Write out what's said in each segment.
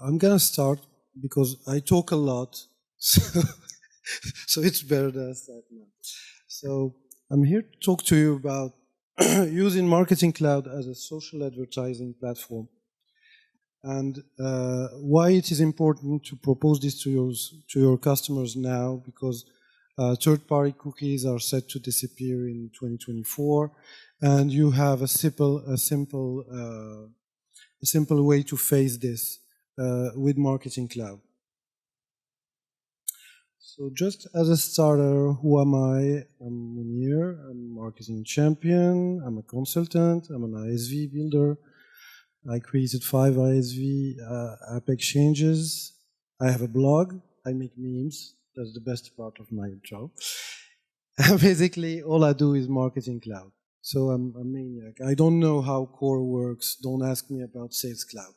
I'm gonna start because I talk a lot, so it's better that I start now. So I'm here to talk to you about using Marketing Cloud as a social advertising platform, and why it is important to propose this to your customers now, because third-party cookies are set to disappear in 2024, and you have a simple way to face this with Marketing Cloud. So just as a starter, who am I? I'm Munir, I'm a marketing champion, I'm a consultant, I'm an ISV builder. I created 5 ISV app exchanges. I have a blog, I make memes, that's the best part of my job. Basically, all I do is Marketing Cloud. So I'm a maniac. I don't know how core works, don't ask me about Sales Cloud.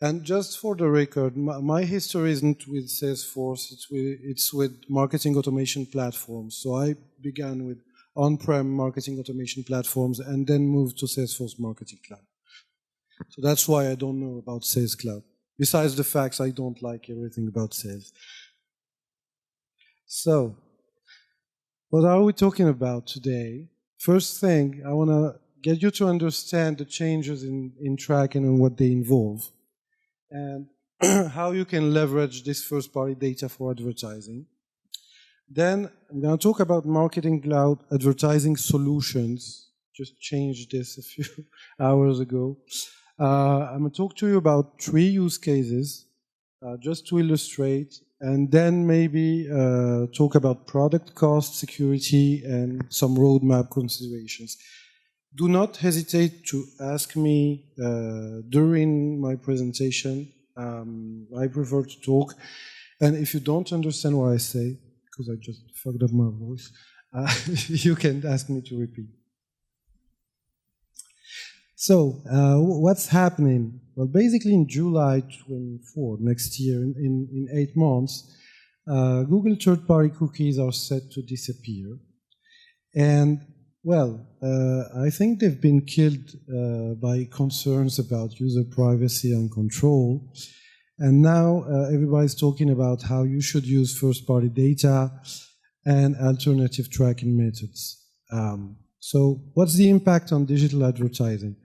And just for the record, my history isn't with Salesforce, it's with marketing automation platforms. So I began with on-prem marketing automation platforms and then moved to Salesforce Marketing Cloud. So that's why I don't know about Sales Cloud. Besides the facts, I don't like everything about sales. So, what are we talking about today? First thing, I want to get you to understand the changes in tracking and what they involve, and how you can leverage this first-party data for advertising. Then I'm going to talk about Marketing Cloud advertising solutions. Just changed this a few hours ago. I'm going to talk to you about 3 use cases, just to illustrate, and then maybe talk about product cost, security, and some roadmap considerations. Do not hesitate to ask me during my presentation. I prefer to talk. And if you don't understand what I say, because I just fucked up my voice, you can ask me to repeat. So, what's happening? Well, basically in July 24, next year, in 8 months, Google third-party cookies are set to disappear. And well, I think they've been killed by concerns about user privacy and control. And now everybody's talking about how you should use first-party data and alternative tracking methods. So what's the impact on digital advertising?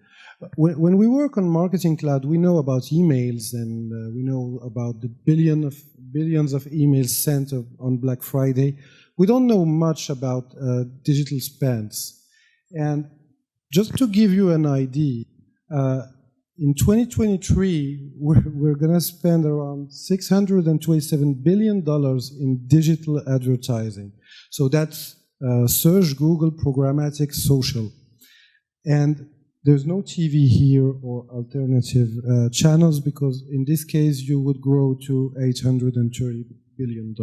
When we work on Marketing Cloud, we know about emails, and we know about the billions of emails sent on Black Friday. We don't know much about digital spends. And just to give you an idea, in 2023, we're going to spend around $627 billion in digital advertising. So that's search, Google, programmatic, social. And there's no TV here or alternative channels, because in this case, you would grow to $830 billion.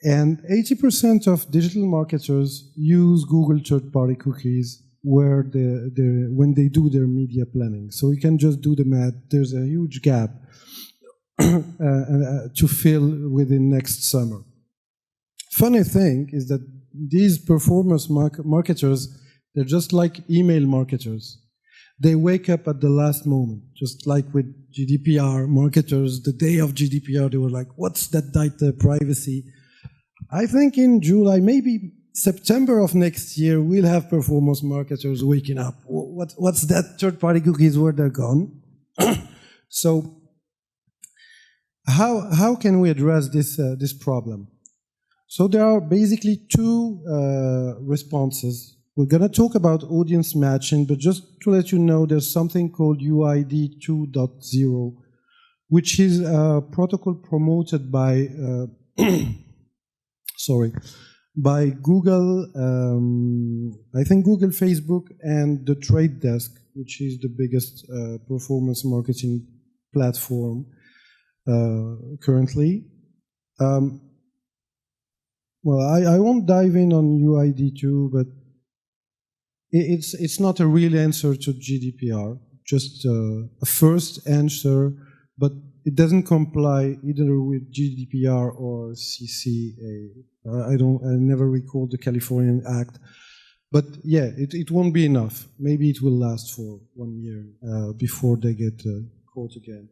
And 80% of digital marketers use Google third-party cookies when they do their media planning. So you can just do the math. There's a huge gap to fill within next summer. Funny thing is that these performance marketers, they're just like email marketers. They wake up at the last moment, just like with GDPR marketers. The day of GDPR, they were like, what's that data privacy? I think in July, maybe September of next year, we'll have performance marketers waking up. What's that third-party cookies, where they're gone? So how can we address this problem? So there are basically 2 responses. We're going to talk about audience matching, but just to let you know, there's something called UID 2.0, which is a protocol promoted by by Google, I think Google, Facebook, and the Trade Desk, which is the biggest performance marketing platform currently. Well, I won't dive in on UID2, but it's not a real answer to GDPR, just a first answer, but it doesn't comply either with GDPR or CCA. I never recall the Californian Act, But yeah, it won't be enough. Maybe it will last for 1 year before they get caught again.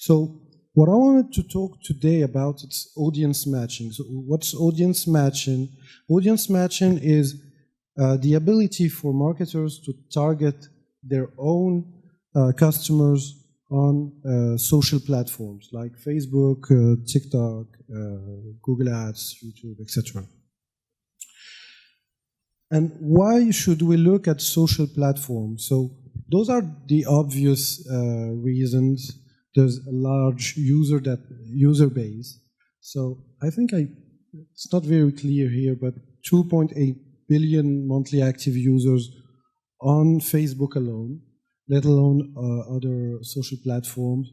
So what I wanted to talk today about is audience matching. So what's audience matching? Audience matching is the ability for marketers to target their own customers on social platforms like Facebook, TikTok, Google Ads, YouTube, etc. And why should we look at social platforms? So those are the obvious reasons. There's a large user base. So I think it's not very clear here, but 2.8 billion monthly active users on Facebook alone, let alone other social platforms.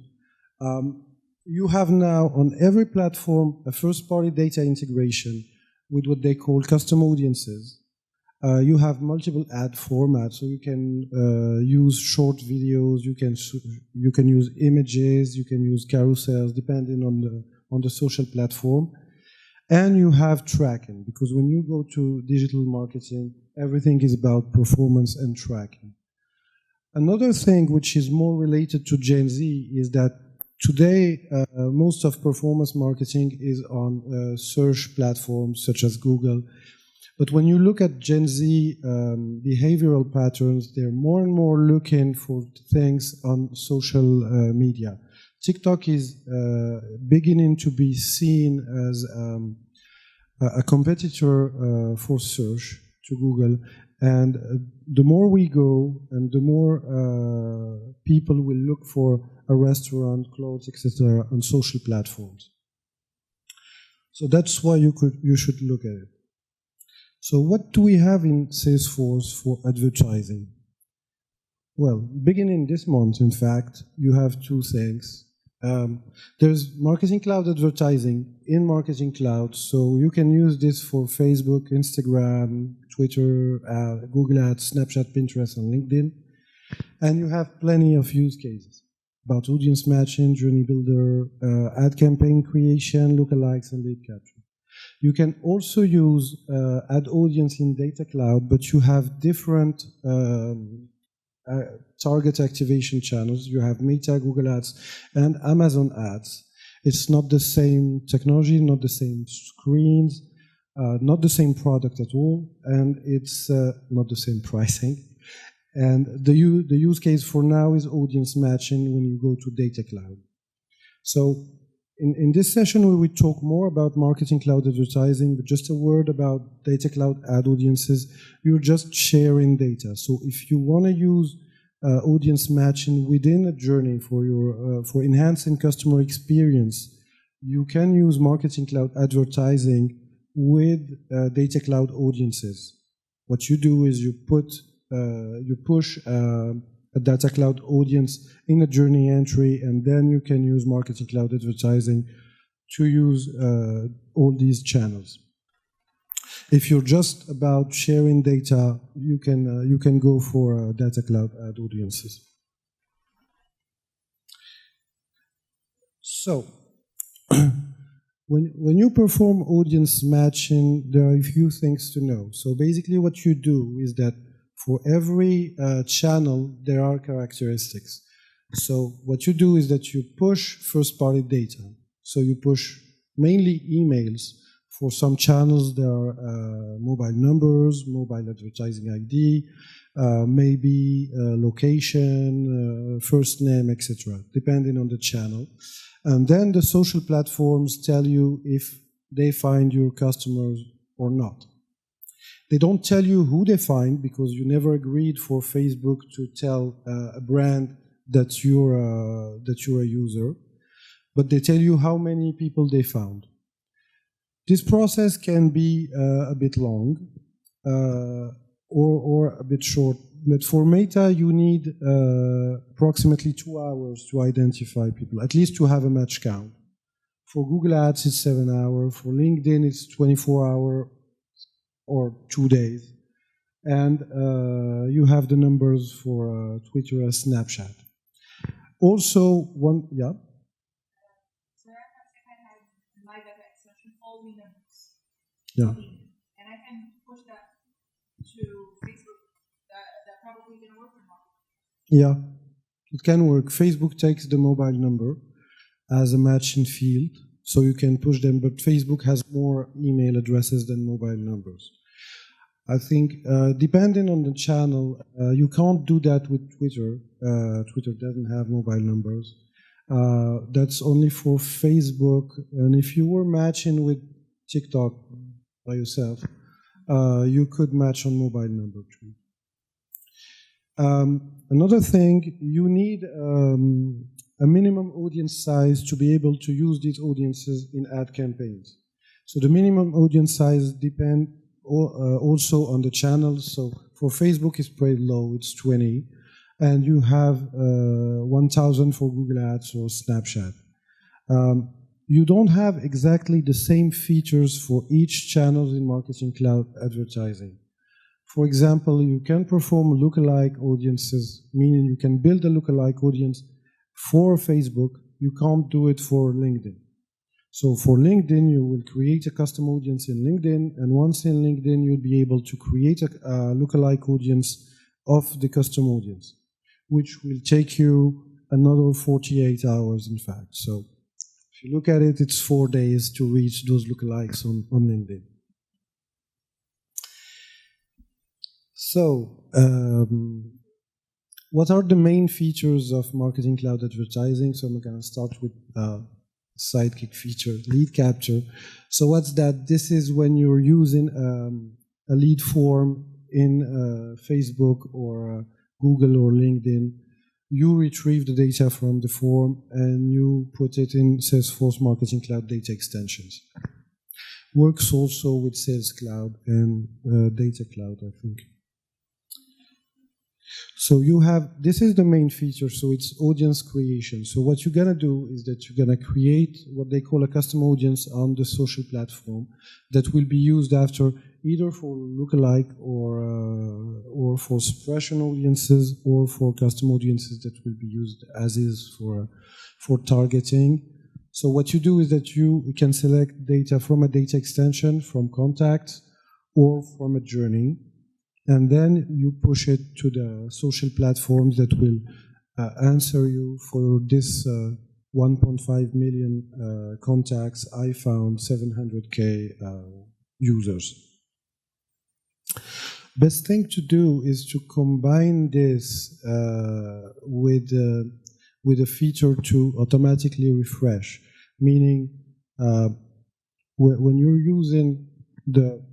You have now on every platform a first-party data integration with what they call custom audiences. You have multiple ad formats, so you can use short videos, you can use images, you can use carousels, depending on the social platform. And you have tracking, because when you go to digital marketing, everything is about performance and tracking. Another thing which is more related to Gen Z is that today most of performance marketing is on search platforms such as Google. But when you look at Gen Z behavioral patterns, they're more and more looking for things on social media. TikTok is beginning to be seen as a competitor for search to Google. And the more we go and the more people will look for a restaurant, clothes, etc. on social platforms. So that's why you should look at it. So what do we have in Salesforce for advertising? Well, beginning this month, in fact, you have two things. There's Marketing Cloud Advertising in Marketing Cloud, so you can use this for Facebook, Instagram, Twitter, Google Ads, Snapchat, Pinterest, and LinkedIn. And you have plenty of use cases about audience matching, journey builder, ad campaign creation, lookalikes, and lead capture. You can also use ad audience in Data Cloud, but you have different target activation channels. You have Meta, Google Ads, and Amazon Ads. It's not the same technology, not the same screens, not the same product at all, and it's not the same pricing. And the use case for now is audience matching when you go to Data Cloud. So in this session, we will talk more about Marketing Cloud Advertising, but just a word about Data Cloud ad audiences. You're just sharing data. So if you want to use audience matching within a journey for enhancing customer experience, you can use Marketing Cloud Advertising with Data Cloud audiences. What you do is you push a Data Cloud audience in a journey entry, and then you can use Marketing Cloud Advertising to use all these channels. If you're just about sharing data, you can go for Data Cloud ad audiences. So, when you perform audience matching, there are a few things to know. So basically what you do is that for every channel, there are characteristics. So what you do is that you push first-party data. So you push mainly emails. For some channels, there are mobile numbers, mobile advertising ID, maybe location, first name, etc., depending on the channel. And then the social platforms tell you if they find your customers or not. They don't tell you who they find, because you never agreed for Facebook to tell a brand that you're a user, but they tell you how many people they found. This process can be a bit long or a bit short, but for Meta you need approximately 2 hours to identify people, at least to have a match count. For Google Ads it's 7 hours, for LinkedIn it's 24 hours or 2 days, and you have the numbers for Twitter and Snapchat. Also, yeah. My data extraction all numbers. Yeah. And I can push that to Facebook, that probably didn't work or not? Yeah, it can work. Facebook takes the mobile number as a matching field, so you can push them, but Facebook has more email addresses than mobile numbers. I think depending on the channel, you can't do that with Twitter. Twitter doesn't have mobile numbers. That's only for Facebook. And if you were matching with TikTok by yourself, you could match on mobile number too. Another thing, you need a minimum audience size to be able to use these audiences in ad campaigns. So the minimum audience size depends also on the channel. So for Facebook, it's pretty low, it's 20. And you have 1,000 for Google Ads or Snapchat. You don't have exactly the same features for each channel in Marketing Cloud advertising. For example, you can perform lookalike audiences, meaning you can build a lookalike audience for Facebook. You can't do it for LinkedIn. So for LinkedIn, you will create a custom audience in LinkedIn, and once in LinkedIn, you'll be able to create a lookalike audience of the custom audience, which will take you another 48 hours, in fact. So if you look at it, it's 4 days to reach those lookalikes on LinkedIn. So, what are the main features of Marketing Cloud advertising? So I'm going to start with sidekick feature, lead capture. So what's that? This is when you're using a lead form in Facebook or Google or LinkedIn. You retrieve the data from the form and you put it in Salesforce Marketing Cloud data extensions. Works also with Sales Cloud and Data Cloud, I think. So you have, this is the main feature, so it's audience creation. So what you're going to do is that you're going to create what they call a custom audience on the social platform that will be used after either for lookalike or for suppression audiences or for custom audiences that will be used as is for targeting. So what you do is that you can select data from a data extension, from contacts, or from a journey. And then you push it to the social platforms that will answer you for this 1.5 million contacts. I found 700K users. Best thing to do is to combine this with a feature to automatically refresh, meaning when you're using the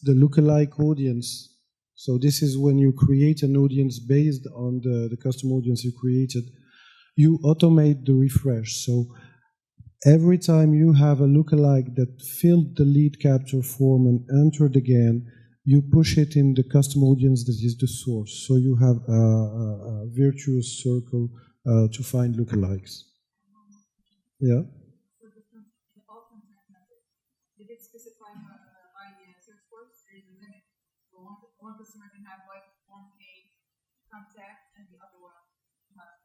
lookalike audience. So this is when you create an audience based on the custom audience you created. You automate the refresh. So every time you have a lookalike that filled the lead capture form and entered again, you push it in the custom audience that is the source. So you have a virtuous circle to find lookalikes. Yeah? Did it specify by Salesforce? There is a limit. So one customer can have like 1K contact and the other one not.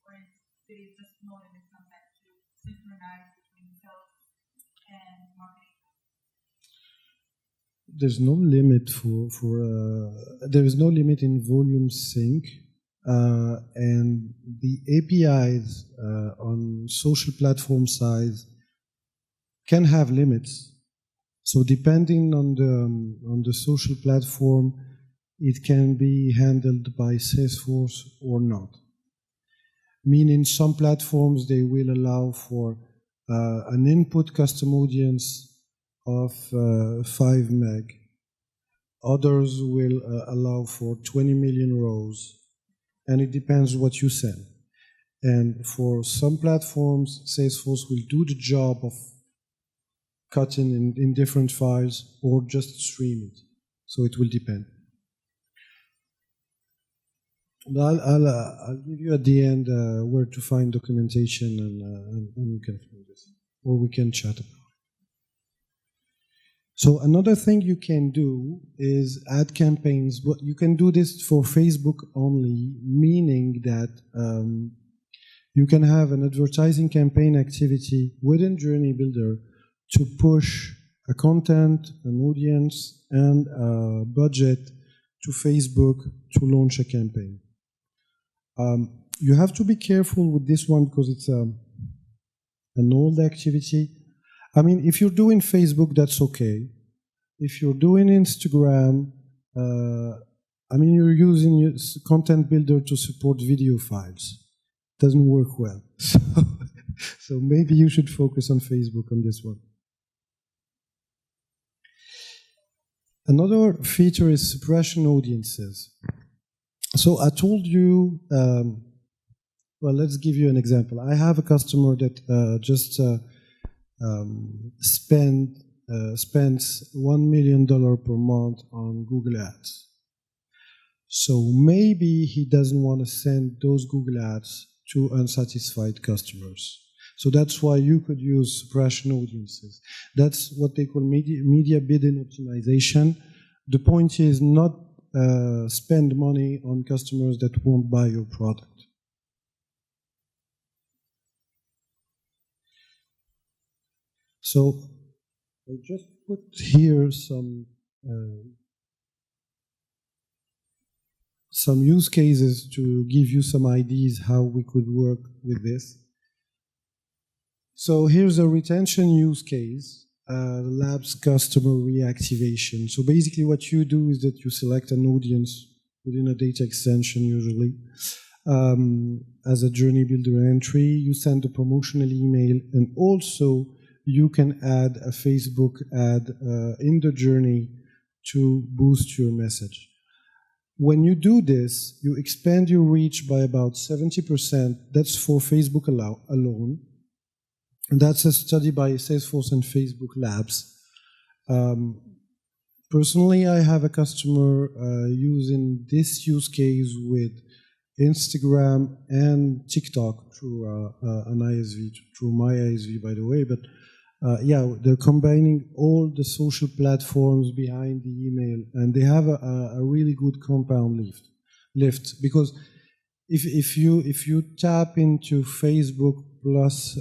Or did it just no limit contact to synchronize between sales and marketing? There's no limit there is no limit in volume sync. And the APIs on social platform size can have limits. So depending on the social platform, it can be handled by Salesforce or not. Meaning some platforms, they will allow for an input custom audience of 5 meg. Others will allow for 20 million rows. And it depends what you send. And for some platforms, Salesforce will do the job of cutting in different files or just stream it. So it will depend. But I'll give you at the end where to find documentation and you can find this. Or we can chat about it. So another thing you can do is ad campaigns. But you can do this for Facebook only, meaning that you can have an advertising campaign activity within Journey Builder to push a content, an audience, and a budget to Facebook to launch a campaign. You have to be careful with this one because it's an old activity. I mean, if you're doing Facebook, that's okay. If you're doing Instagram, I mean, you're using your content builder to support video files. It doesn't work well. So maybe you should focus on Facebook on this one. Another feature is suppression audiences. So I told you, well, let's give you an example. I have a customer that just spends $1 million per month on Google Ads. So maybe he doesn't want to send those Google Ads to unsatisfied customers. So that's why you could use suppression audiences. That's what they call media bidding optimization. The point is not spend money on customers that won't buy your product. So I just put here some use cases to give you some ideas how we could work with this. So here's a retention use case, labs customer reactivation. So basically what you do is that you select an audience within a data extension usually as a journey builder entry. You send a promotional email, and also you can add a Facebook ad in the journey to boost your message. When you do this, you expand your reach by about 70%. That's for Facebook alone. And that's a study by Salesforce and Facebook Labs. Personally, I have a customer using this use case with Instagram and TikTok through an ISV, through my ISV, by the way. But yeah, they're combining all the social platforms behind the email, and they have a really good compound lift. Because if you tap into Facebook plus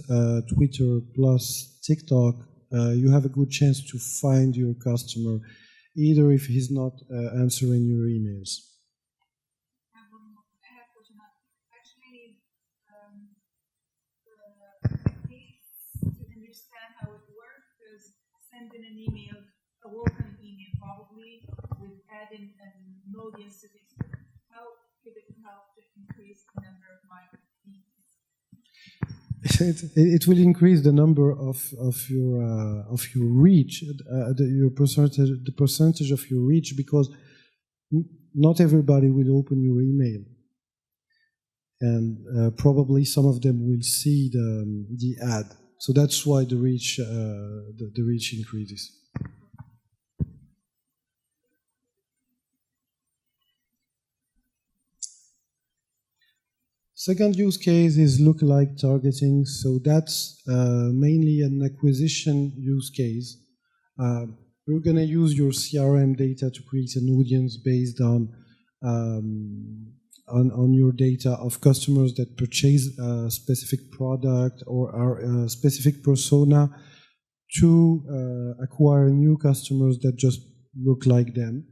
Twitter plus TikTok, you have a good chance to find your customer, either if he's not answering your emails. I have a question. Actually, to understand how it works, because sending an email, a welcome email probably, with adding an audience to Facebook, how could it help to increase the number of my leads? It will increase the number of your reach, the percentage of your reach, because not everybody will open your email, and probably some of them will see the ad. So that's why the reach increases. Second use case is lookalike targeting. So that's mainly an acquisition use case. We're going to use your CRM data to create an audience based on your data of customers that purchase a specific product or are a specific persona to acquire new customers that just look like them.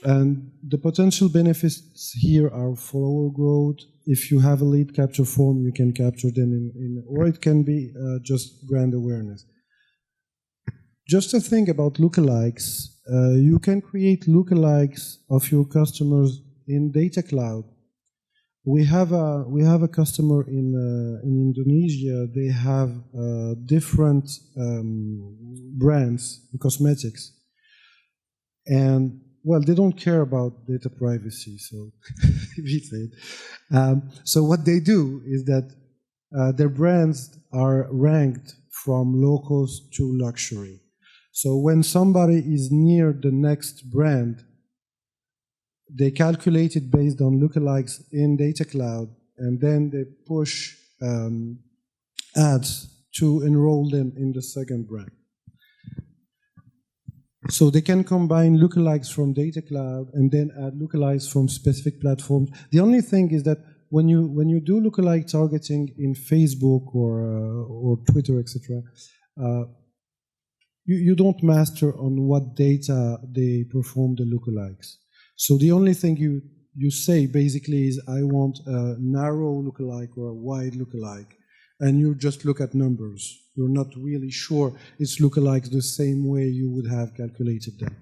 And the potential benefits here are follower growth. If you have a lead capture form, you can capture them or it can be just brand awareness. Just a thing about lookalikes, you can create lookalikes of your customers in Data Cloud. We have a customer in Indonesia. They have different brands in cosmetics, and well, they don't care about data privacy, so we say it. So what they do is that their brands are ranked from low cost to luxury. So when somebody is near the next brand, they calculate it based on lookalikes in Data Cloud, and then they push ads to enroll them in the second brand. So they can combine lookalikes from Data Cloud and then add lookalikes from specific platforms. The only thing is that when you do lookalike targeting in Facebook or Twitter, etc., you don't master on what data they perform the lookalikes. So the only thing you say basically is, I want a narrow lookalike or a wide lookalike, and you just look at numbers. You're not really sure it's lookalikes the same way you would have calculated them.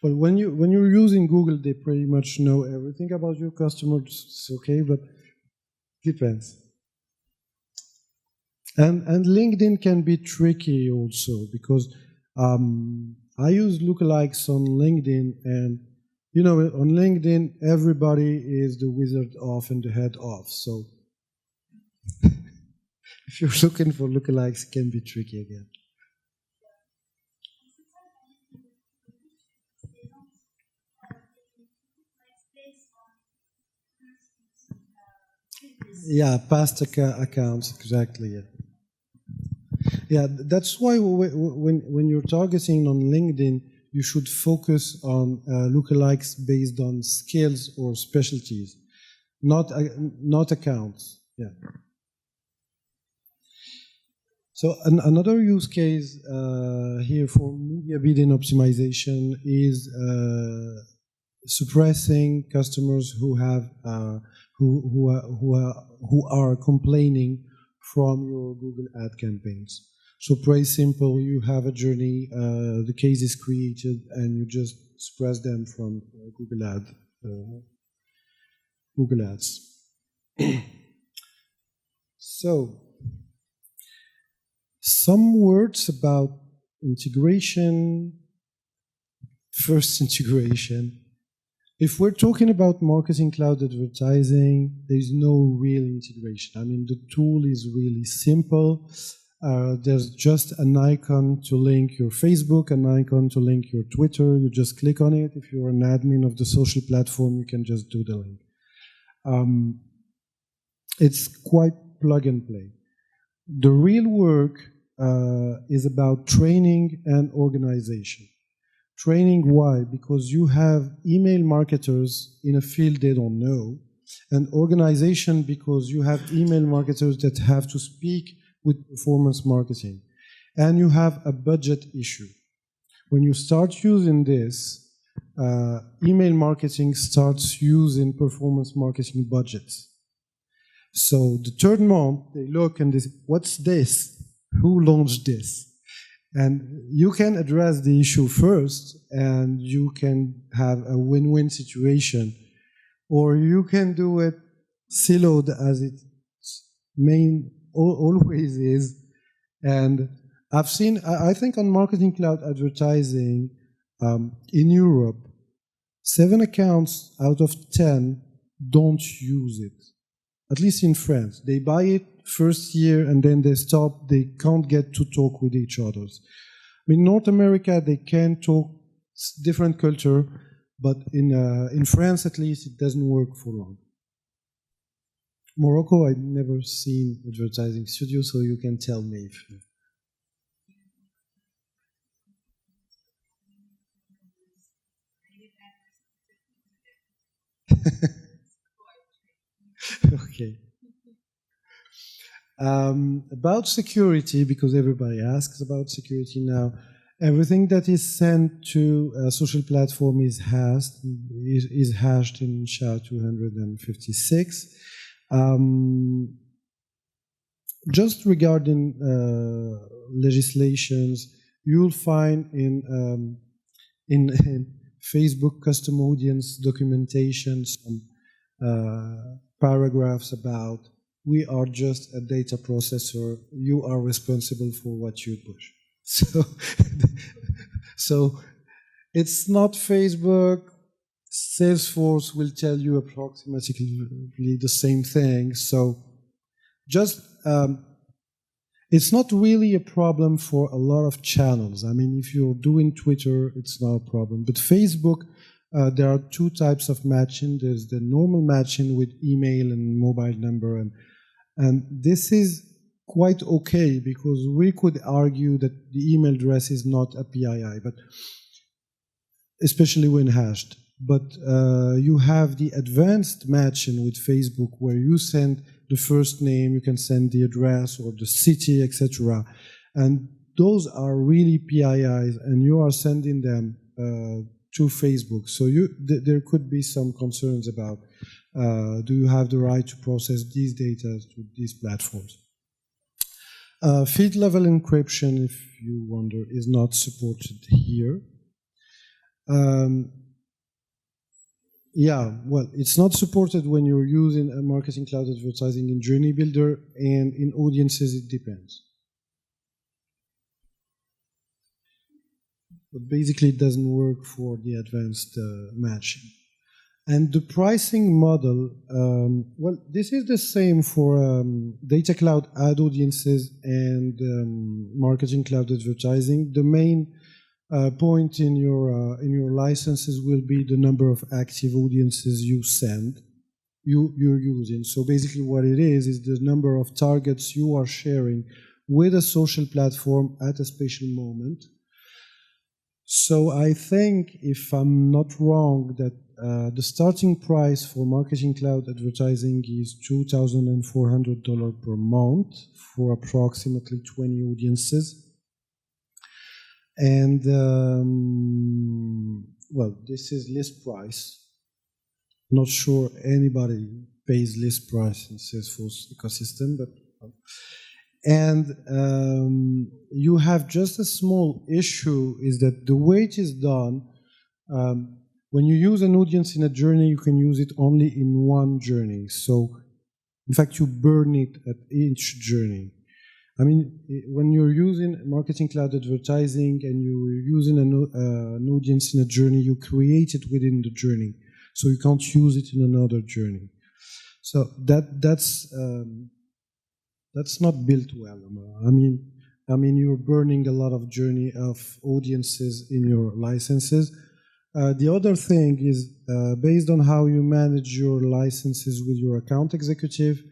But when you're using Google, they pretty much know everything about your customers. It's okay, but depends. And LinkedIn can be tricky also, because I use lookalikes on LinkedIn, and you know, on LinkedIn everybody is the wizard off and the head off. So if you're looking for lookalikes, it can be tricky again. Yeah, past accounts, exactly. Yeah. Yeah, that's why when you're targeting on LinkedIn, you should focus on lookalikes based on skills or specialties, not accounts. Yeah. So another use case here for media bidding optimization is suppressing customers who have who are complaining from your Google ad campaigns. So pretty simple, you have a journey, the case is created, and you just suppress them from Google Ads. So, some words about integration. First, integration. If we're talking about marketing cloud advertising, there's no real integration. I mean, the tool is really simple. There's just an icon to link your Facebook, an icon to link your Twitter. You just click on it. If you're an admin of the social platform, you can just do the link. It's quite plug and play. The real work is about training and organization. Training, why? Because you have email marketers in a field they don't know, and organization because you have email marketers that have to speak with performance marketing, and you have a budget issue. When you start using this, email marketing starts using performance marketing budgets. So the third month, they look and they say, what's this? Who launched this? And you can address the issue first, and you can have a win-win situation. Or you can do it siloed as it always is. And I've seen, I think on Marketing Cloud Advertising in Europe, 7 accounts out of 10 don't use it. At least in France. They buy it first year and then they stop. They can't get to talk with each other. In North America, they can talk, it's different culture, but in France at least, it doesn't work for long. Morocco, I've never seen advertising studio, so you can tell me if. Okay. About security, because everybody asks about security now, everything that is sent to a social platform is hashed in SHA-256. Just regarding legislations, you'll find in Facebook custom audience documentation some paragraphs about, we are just a data processor, you are responsible for what you push. So it's not Facebook. Salesforce will tell you approximately the same thing. So just, it's not really a problem for a lot of channels. I mean, if you're doing Twitter, it's not a problem. But Facebook, there are 2 types of matching. There's the normal matching with email and mobile number, and this is quite okay because we could argue that the email address is not a PII, but especially when hashed. But you have the advanced matching with Facebook where you send the first name, you can send the address or the city, etc. And those are really PIIs, and you are sending them to Facebook. So there could be some concerns about do you have the right to process these data to these platforms. Feed level encryption, if you wonder, is not supported here. Yeah, well, it's not supported when you're using a Marketing Cloud Advertising in Journey Builder, and in Audiences it depends. But basically it doesn't work for the advanced matching. And the pricing model, well, this is the same for Data Cloud Ad Audiences and Marketing Cloud Advertising. The main point in your licenses will be the number of active audiences you're using. So basically what it is the number of targets you are sharing with a social platform at a special moment. So I think, if I'm not wrong, that the starting price for Marketing Cloud Advertising is $2,400 per month for approximately 20 audiences. And, well, this is list price. Not sure anybody pays list price in Salesforce ecosystem, but... And you have just a small issue, is that the way it is done, when you use an audience in a journey, you can use it only in one journey. So, in fact, you burn it at each journey. I mean, when you're using Marketing Cloud Advertising and you're using an audience in a journey, you create it within the journey. So you can't use it in another journey. So that's not built well. I mean, you're burning a lot of audiences in your licenses. The other thing is, based on how you manage your licenses with your account executive,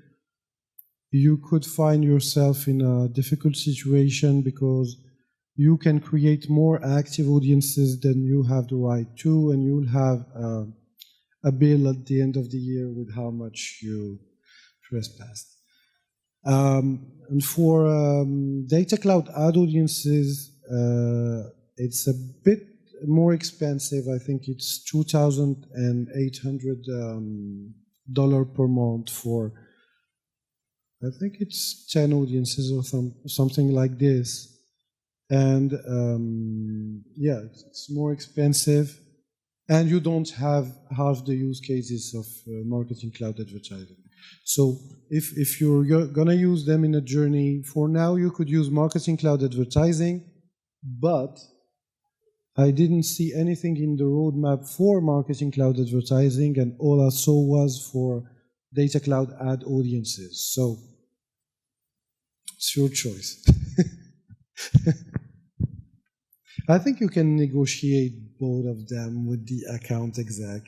you could find yourself in a difficult situation because you can create more active audiences than you have the right to, and you'll have a bill at the end of the year with how much you trespassed. And for Data Cloud Ad Audiences, it's a bit more expensive. I think it's $2,800 per month for, I think it's 10 audiences or something like this. And yeah, it's more expensive. And you don't have half the use cases of Marketing Cloud Advertising. So if you're going to use them in a journey, for now you could use Marketing Cloud Advertising, but I didn't see anything in the roadmap for Marketing Cloud Advertising, and all I saw was for Data Cloud Ad Audiences. So it's your choice. I think you can negotiate both of them with the account exec.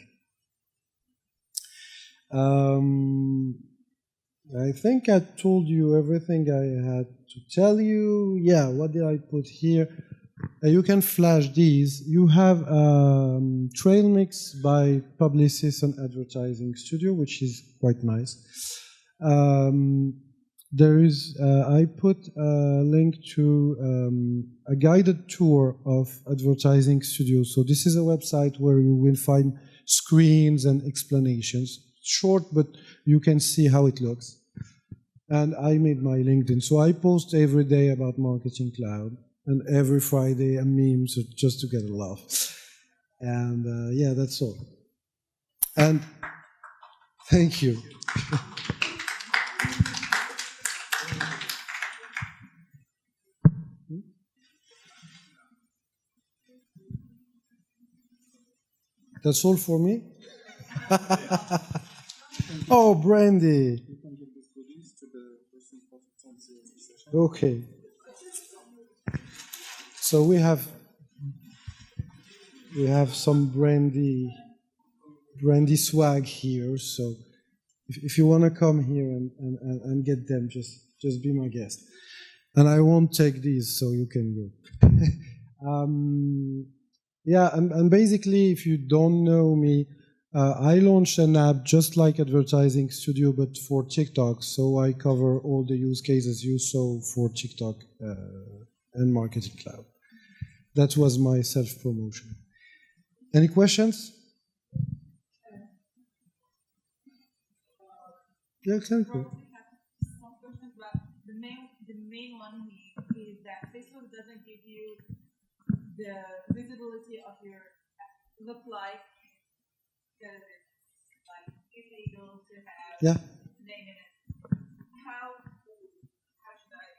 I think I told you everything I had to tell you. Yeah, what did I put here? You can flash these. You have Trail Mix by Publicis and Advertising Studio, which is quite nice. There is, I put a link to a guided tour of Advertising Studio. So this is a website where you will find screens and explanations. Short, but you can see how it looks. And I made my LinkedIn. So I post every day about Marketing Cloud, and every Friday a meme just to get a laugh. And yeah, that's all. And thank you. That's all for me? Oh, Brandy. Okay. So we have some brandy swag here. So if you want to come here and get them, just be my guest. And I won't take these, so you can go. Yeah, and basically, if you don't know me, I launched an app just like Advertising Studio, but for TikTok. So I cover all the use cases you saw for TikTok and Marketing Cloud. That was my self-promotion. Any questions? Yeah, thank you. One question, but the main one is that Facebook doesn't give you the visibility of your look like, because it's like illegal to have name in it. How should I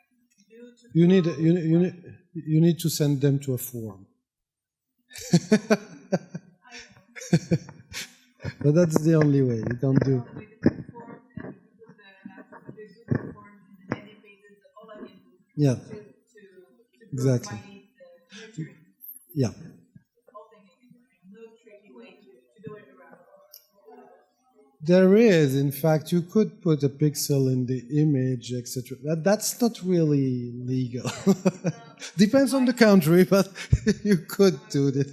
do to You need to send them to a form. But that's the only way. You don't do. Yeah. Exactly. Yeah. There is, in fact, you could put a pixel in the image, etc. That's not really legal. Depends on the country, but you could do this.